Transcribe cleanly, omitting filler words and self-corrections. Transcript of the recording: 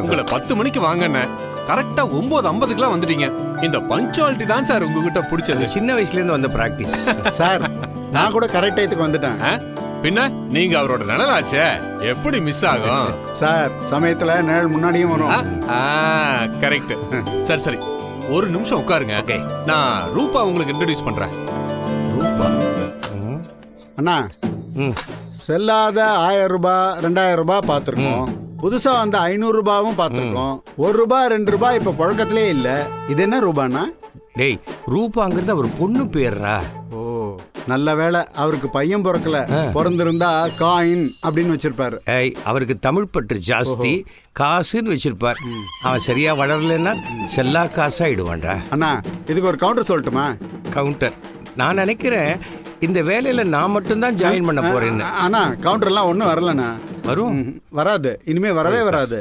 உங்களை 10 மணிக்கு வாங்கண்ணே, கரெக்டா 9:50க்குலாம் வந்துட்டீங்க. இந்த பஞ்சுவாலிட்டி தான் சார் உங்ககிட்ட பிடிச்சது. சின்ன வயசுல இருந்து வந்த பிராக்டிஸ். சார் நான் கூட கரெக்ட் டயத்துக்கு வந்துட்டேன். பின்ன நீங்க அவரோட நிழலாச்சே, எப்படி மிஸ் ஆகும்? சார் சமயத்துல நிழல் முன்னாடியும் வரும். கரெக்ட். சரி சரி, ஒரு நிமிஷம் உட்காருங்க. ஓகே, நான் ரூபா உங்களுக்கு இன்ட்ரோடியூஸ் பண்றேன். ரூபா. அண்ணா, செல்லாத 1000 ரூபாய் 2000 ரூபாய் பார்த்துருக்கோம். புதுசா வந்த 500 ரூபாயும் பார்த்துருக்கோம். 1 ரூபாய் 2 ரூபாய் இப்ப புழக்கத்திலே இல்ல. இது என்ன ரூபாண்ணா? டேய், ரூபாங்கிறது அவர் பொண்ணு பேர்ரா. ஓ, நல்ல வேளை அவருக்கு பையன் பிறக்கல. பிறந்திருந்தா காயின் அப்படின்னு வச்சிருப்பாரு. ஏய், அவருக்கு தமிழ் பற்று ஜாஸ்தி, காசுன்னு வச்சிருப்பார். அவன் சரியா வளரலன்னா செல்லா காசாயிடுவான்டா. அண்ணா, இதுக்கு ஒரு கவுண்டர் சொல்லட்டுமா? கவுண்டர்? நான் நினைக்கிறேன் இந்த வேலையில நான் மட்டும்தான் ஜாயின் பண்ண போறேன்னு. அண்ணா, கவுண்டர் எல்லாம் ஒன்றும் வரலண்ணா. வரும்? வராது, இனிமே வரவே வராது.